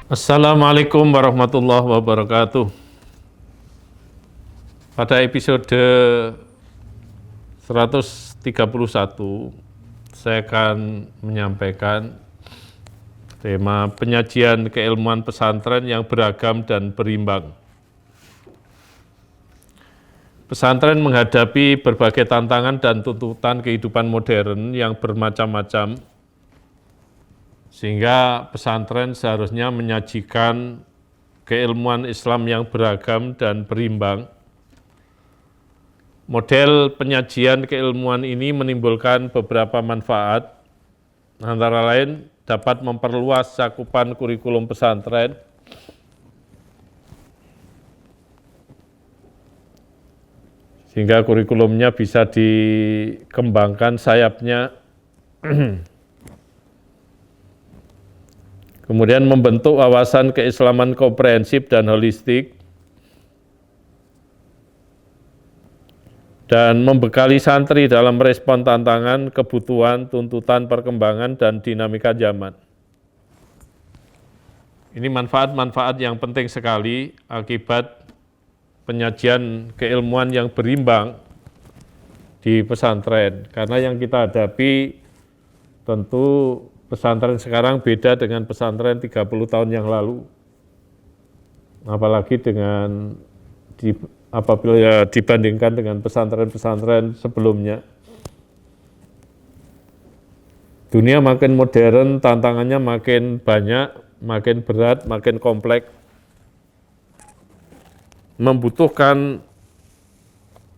Assalamualaikum warahmatullahi wabarakatuh. Pada episode 131, saya akan menyampaikan tema penyajian keilmuan pesantren yang beragam dan berimbang. Pesantren menghadapi berbagai tantangan dan tuntutan kehidupan modern yang bermacam-macam, sehingga pesantren seharusnya menyajikan keilmuan Islam yang beragam dan berimbang. Model penyajian keilmuan ini menimbulkan beberapa manfaat, antara lain dapat memperluas cakupan kurikulum pesantren, sehingga kurikulumnya bisa dikembangkan sayapnya. Kemudian membentuk wawasan keislaman komprehensif dan holistik, dan membekali santri dalam merespon tantangan, kebutuhan, tuntutan, perkembangan, dan dinamika zaman. Ini manfaat-manfaat yang penting sekali akibat penyajian keilmuan yang berimbang di pesantren. Karena yang kita hadapi tentu pesantren sekarang beda dengan pesantren 30 tahun yang lalu. Apalagi apabila dibandingkan dengan pesantren-pesantren sebelumnya. Dunia makin modern, tantangannya makin banyak, makin berat, makin kompleks. Membutuhkan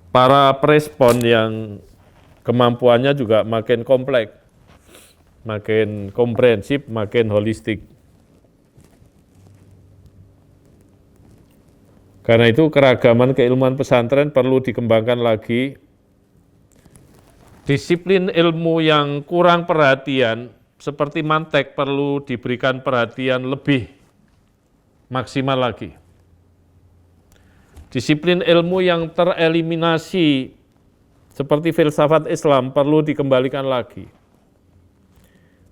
para perespon yang kemampuannya juga makin kompleks, makin komprehensif, makin holistik. Karena itu keragaman keilmuan pesantren perlu dikembangkan lagi. Disiplin ilmu yang kurang perhatian seperti mantek perlu diberikan perhatian lebih maksimal lagi. Disiplin ilmu yang tereliminasi seperti filsafat Islam perlu dikembalikan lagi.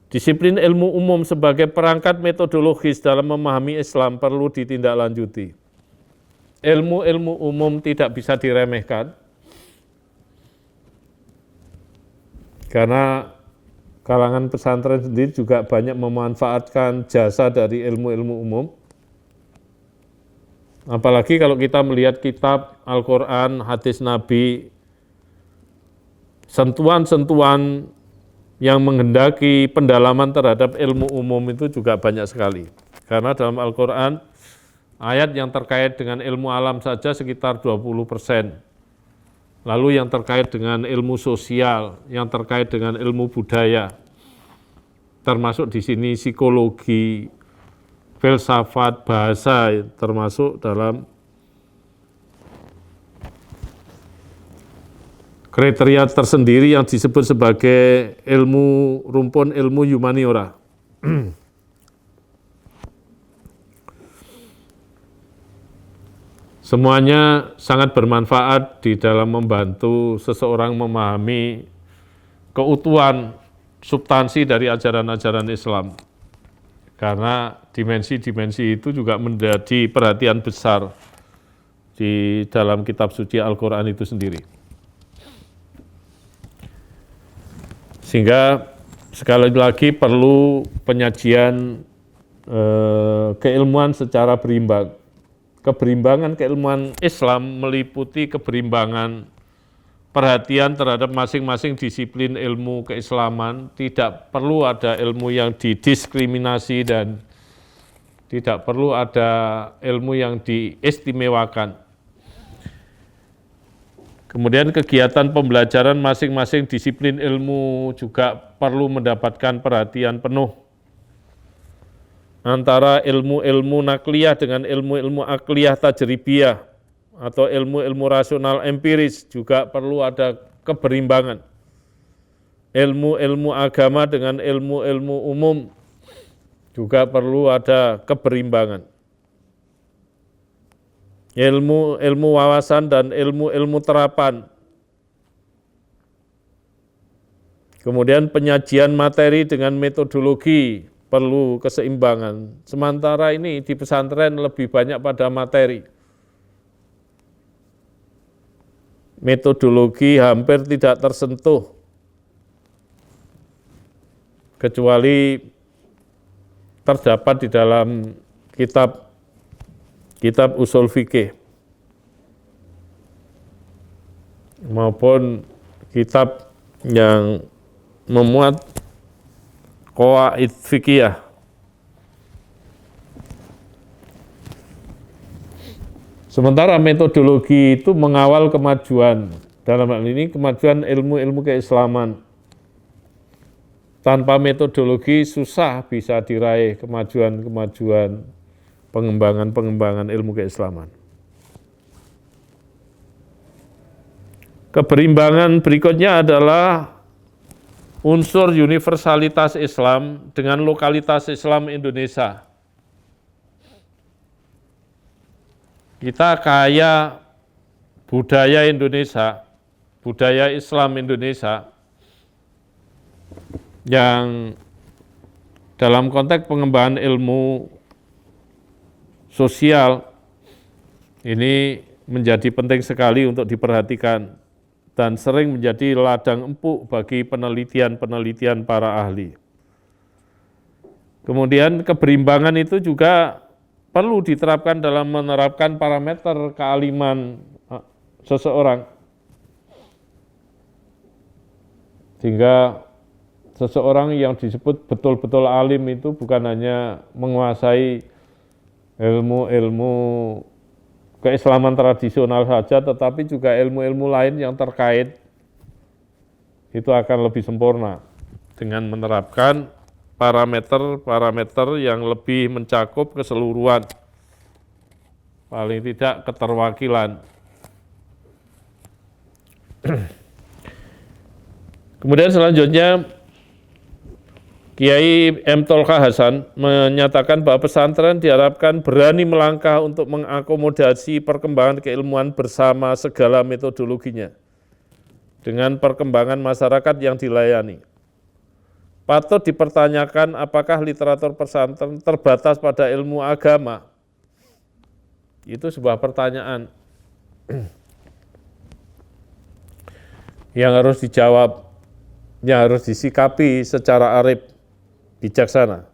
Disiplin ilmu umum sebagai perangkat metodologis dalam memahami Islam perlu ditindaklanjuti. Ilmu-ilmu umum tidak bisa diremehkan, karena kalangan pesantren sendiri juga banyak memanfaatkan jasa dari ilmu-ilmu umum. Apalagi kalau kita melihat kitab Al-Quran, hadis Nabi, sentuhan-sentuhan yang menghendaki pendalaman terhadap ilmu umum itu juga banyak sekali. Karena dalam Al-Quran, ayat yang terkait dengan ilmu alam saja sekitar 20%. Lalu yang terkait dengan ilmu sosial, yang terkait dengan ilmu budaya, termasuk di sini psikologi, filsafat, bahasa, termasuk dalam kriteria tersendiri yang disebut sebagai ilmu rumpun ilmu humaniora. Semuanya sangat bermanfaat di dalam membantu seseorang memahami keutuhan substansi dari ajaran-ajaran Islam. Karena dimensi-dimensi itu juga menjadi perhatian besar di dalam kitab suci Al-Quran itu sendiri. Sehingga sekali lagi perlu penyajian keilmuan secara berimbang. Keberimbangan keilmuan Islam meliputi keberimbangan perhatian terhadap masing-masing disiplin ilmu keislaman. Tidak perlu ada ilmu yang didiskriminasi dan tidak perlu ada ilmu yang diistimewakan. Kemudian kegiatan pembelajaran masing-masing disiplin ilmu juga perlu mendapatkan perhatian penuh. Antara ilmu-ilmu nakliyah dengan ilmu-ilmu akliyah tajribiyah atau ilmu-ilmu rasional empiris juga perlu ada keberimbangan. Ilmu-ilmu agama dengan ilmu-ilmu umum juga perlu ada keberimbangan. Ilmu-ilmu wawasan dan ilmu-ilmu terapan. Kemudian penyajian materi dengan metodologi perlu keseimbangan. Sementara ini di pesantren lebih banyak pada materi. Metodologi hampir tidak tersentuh, kecuali terdapat di dalam kitab usul fikih maupun kitab yang memuat qawaid fikih. Sementara metodologi itu mengawal kemajuan, dalam hal ini kemajuan ilmu-ilmu keislaman. Tanpa metodologi susah bisa diraih kemajuan-kemajuan pengembangan ilmu keislaman. Keberimbangan berikutnya adalah unsur universalitas Islam dengan lokalitas Islam Indonesia. Kita kaya budaya Indonesia, budaya Islam Indonesia, yang dalam konteks pengembangan ilmu sosial ini menjadi penting sekali untuk diperhatikan dan sering menjadi ladang empuk bagi penelitian-penelitian para ahli. Kemudian keberimbangan itu juga perlu diterapkan dalam menerapkan parameter kealiman seseorang, sehingga seseorang yang disebut betul-betul alim itu bukan hanya menguasai ilmu-ilmu keislaman tradisional saja, tetapi juga ilmu-ilmu lain yang terkait itu akan lebih sempurna dengan menerapkan parameter-parameter yang lebih mencakup keseluruhan, paling tidak keterwakilan. Kemudian selanjutnya Kiai M. Tolka Hasan menyatakan bahwa pesantren diharapkan berani melangkah untuk mengakomodasi perkembangan keilmuan bersama segala metodologinya dengan perkembangan masyarakat yang dilayani. Patut dipertanyakan apakah literatur pesantren terbatas pada ilmu agama. Itu sebuah pertanyaan yang harus dijawab, yang harus disikapi secara arif, bijaksana.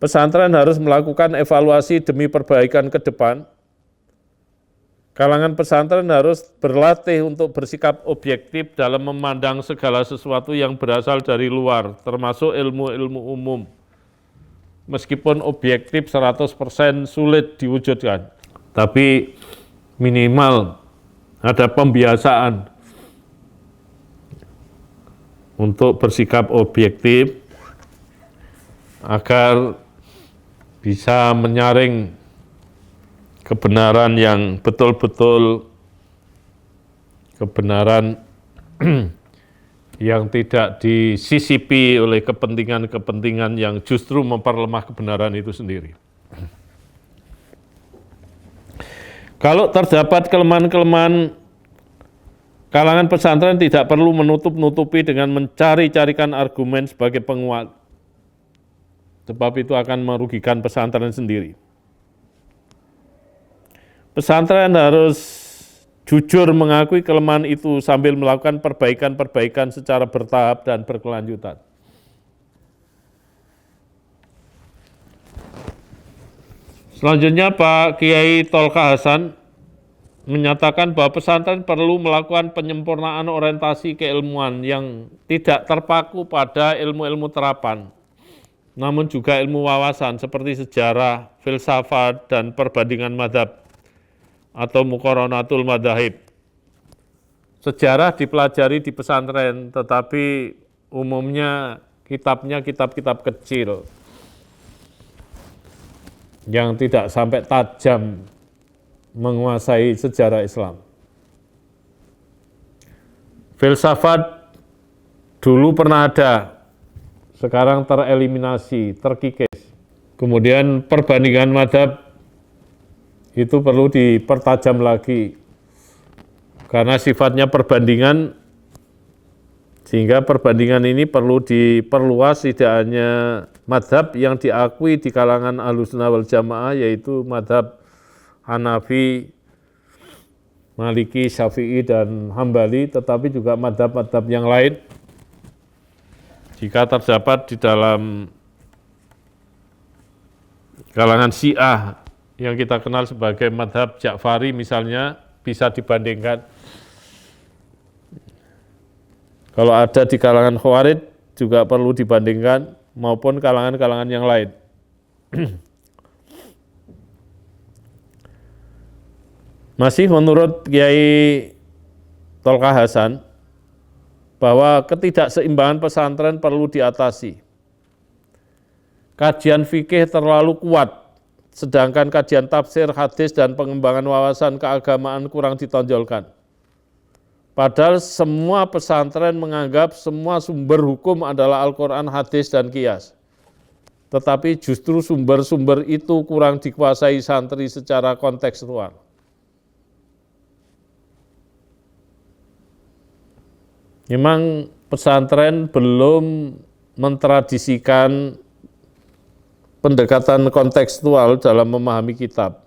Pesantren harus melakukan evaluasi demi perbaikan ke depan. Kalangan pesantren harus berlatih untuk bersikap objektif dalam memandang segala sesuatu yang berasal dari luar, termasuk ilmu-ilmu umum. Meskipun objektif 100% sulit diwujudkan, tapi minimal ada pembiasaan untuk bersikap objektif agar bisa menyaring kebenaran yang betul-betul kebenaran yang tidak disisipi oleh kepentingan-kepentingan yang justru memperlemah kebenaran itu sendiri. Kalau terdapat kelemahan-kelemahan, kalangan pesantren tidak perlu menutup-nutupi dengan mencari-carikan argumen sebagai penguat, sebab itu akan merugikan pesantren sendiri. Pesantren harus jujur mengakui kelemahan itu sambil melakukan perbaikan-perbaikan secara bertahap dan berkelanjutan. Selanjutnya Pak Kiai Tolka Hasan menyatakan bahwa pesantren perlu melakukan penyempurnaan orientasi keilmuan yang tidak terpaku pada ilmu-ilmu terapan, namun juga ilmu wawasan seperti sejarah, filsafat, dan perbandingan madzhab atau muqaranatul madzahib. Sejarah dipelajari di pesantren, tetapi umumnya kitabnya kitab-kitab kecil yang tidak sampai tajam menguasai sejarah Islam. Filsafat dulu pernah ada, sekarang tereliminasi, terkikis. Kemudian perbandingan madzhab itu perlu dipertajam lagi, karena sifatnya perbandingan, sehingga perbandingan ini perlu diperluas tidak hanya madhab yang diakui di kalangan Ahlussunnah wal Jamaah, yaitu madhab Hanafi, Maliki, Syafi'i, dan Hambali, tetapi juga madhab-madhab yang lain. Jika terdapat di dalam kalangan Syiah yang kita kenal sebagai madhab Ja'fari misalnya, bisa dibandingkan. Kalau ada di kalangan Khawarij juga perlu dibandingkan, maupun kalangan-kalangan yang lain. Masih menurut Kiai Tolkah Hasan, bahwa ketidakseimbangan pesantren perlu diatasi. Kajian fikih terlalu kuat, sedangkan kajian tafsir, hadis, dan pengembangan wawasan keagamaan kurang ditonjolkan. Padahal semua pesantren menganggap semua sumber hukum adalah Al-Quran, hadis, dan qiyas. Tetapi justru sumber-sumber itu kurang dikuasai santri secara kontekstual. Memang pesantren belum mentradisikan pendekatan kontekstual dalam memahami kitab.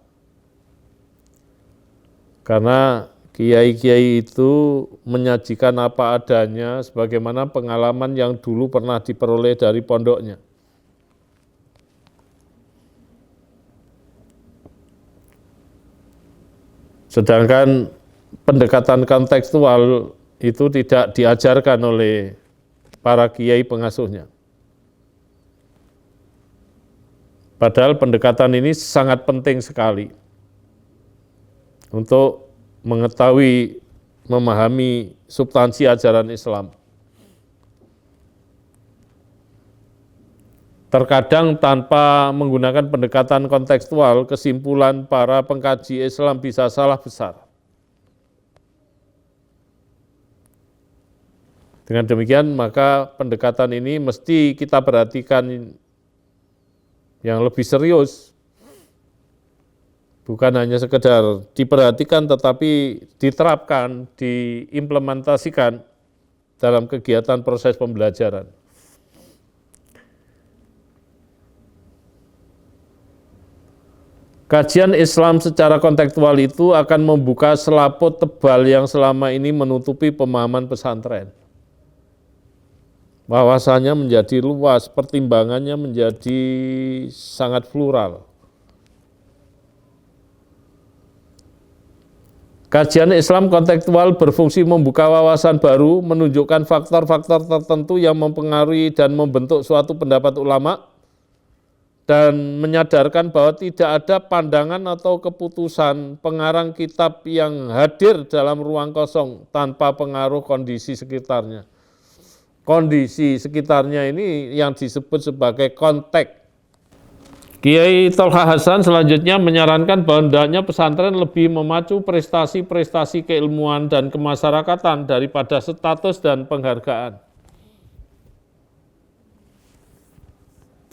Karena kiai-kiai itu menyajikan apa adanya sebagaimana pengalaman yang dulu pernah diperoleh dari pondoknya. Sedangkan pendekatan kontekstual itu tidak diajarkan oleh para kiai pengasuhnya. Padahal pendekatan ini sangat penting sekali untuk mengetahui, memahami substansi ajaran Islam. Terkadang tanpa menggunakan pendekatan kontekstual, kesimpulan para pengkaji Islam bisa salah besar. Dengan demikian, maka pendekatan ini mesti kita perhatikan yang lebih serius. Bukan hanya sekedar diperhatikan, tetapi diterapkan, diimplementasikan dalam kegiatan proses pembelajaran. Kajian Islam secara kontekstual itu akan membuka selaput tebal yang selama ini menutupi pemahaman pesantren. Wawasannya menjadi luas, pertimbangannya menjadi sangat plural. Kajian Islam kontekstual berfungsi membuka wawasan baru, menunjukkan faktor-faktor tertentu yang mempengaruhi dan membentuk suatu pendapat ulama, dan menyadarkan bahwa tidak ada pandangan atau keputusan pengarang kitab yang hadir dalam ruang kosong tanpa pengaruh kondisi sekitarnya. Kondisi sekitarnya ini yang disebut sebagai konteks. Kiai Tolkah Hasan selanjutnya menyarankan bahwa hendaknya pesantren lebih memacu prestasi-prestasi keilmuan dan kemasyarakatan daripada status dan penghargaan.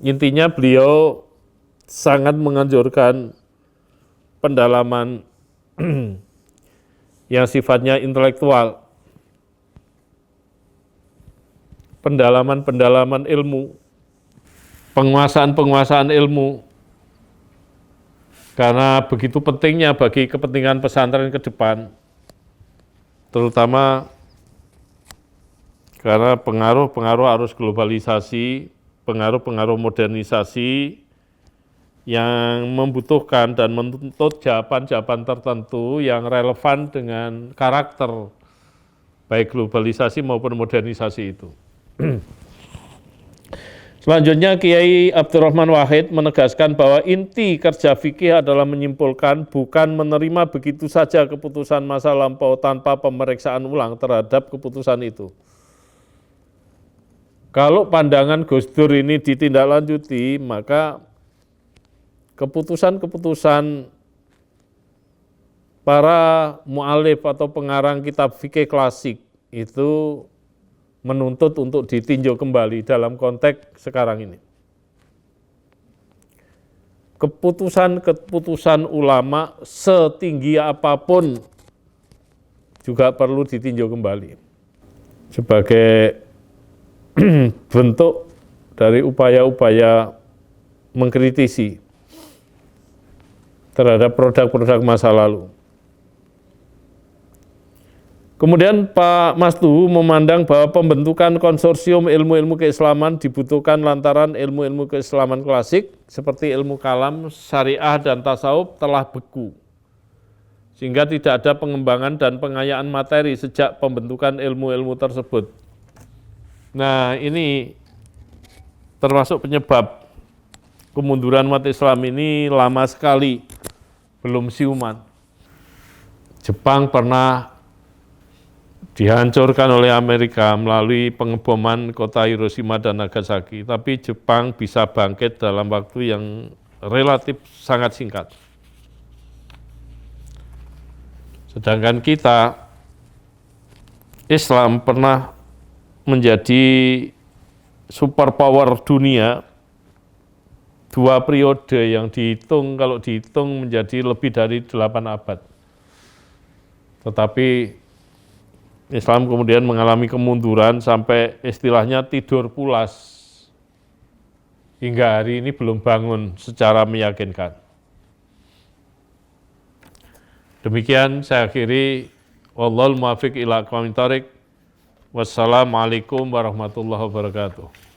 Intinya beliau sangat menganjurkan pendalaman yang sifatnya intelektual, pendalaman-pendalaman ilmu, penguasaan-penguasaan ilmu, karena begitu pentingnya bagi kepentingan pesantren ke depan, terutama karena pengaruh-pengaruh arus globalisasi, pengaruh-pengaruh modernisasi yang membutuhkan dan menuntut jawaban-jawaban tertentu yang relevan dengan karakter baik globalisasi maupun modernisasi itu. Selanjutnya Kiai Abdurrahman Wahid menegaskan bahwa inti kerja fikih adalah menyimpulkan, bukan menerima begitu saja keputusan masa lampau tanpa pemeriksaan ulang terhadap keputusan itu. Kalau pandangan Gus Dur ini ditindaklanjuti, maka keputusan-keputusan para mu'alif atau pengarang kitab fikih klasik itu menuntut untuk ditinjau kembali dalam konteks sekarang ini. Keputusan-keputusan ulama setinggi apapun juga perlu ditinjau kembali sebagai bentuk dari upaya-upaya mengkritisi terhadap produk-produk masa lalu. Kemudian Pak Mastuhu memandang bahwa pembentukan konsorsium ilmu-ilmu keislaman dibutuhkan lantaran ilmu-ilmu keislaman klasik seperti ilmu kalam, syariah, dan tasawuf telah beku. Sehingga tidak ada pengembangan dan pengayaan materi sejak pembentukan ilmu-ilmu tersebut. Nah, ini termasuk penyebab kemunduran umat Islam ini lama sekali, belum siuman. Jepang pernah dihancurkan oleh Amerika melalui pengeboman kota Hiroshima dan Nagasaki, tapi Jepang bisa bangkit dalam waktu yang relatif sangat singkat. Sedangkan kita, Islam pernah menjadi superpower dunia 2 periode yang kalau dihitung menjadi lebih dari 8 abad. Tetapi Islam kemudian mengalami kemunduran sampai istilahnya tidur pulas. Hingga hari ini belum bangun secara meyakinkan. Demikian saya akhiri. Wallahul muwaffiq ila aqwamit thoriq. Wassalamualaikum warahmatullahi wabarakatuh.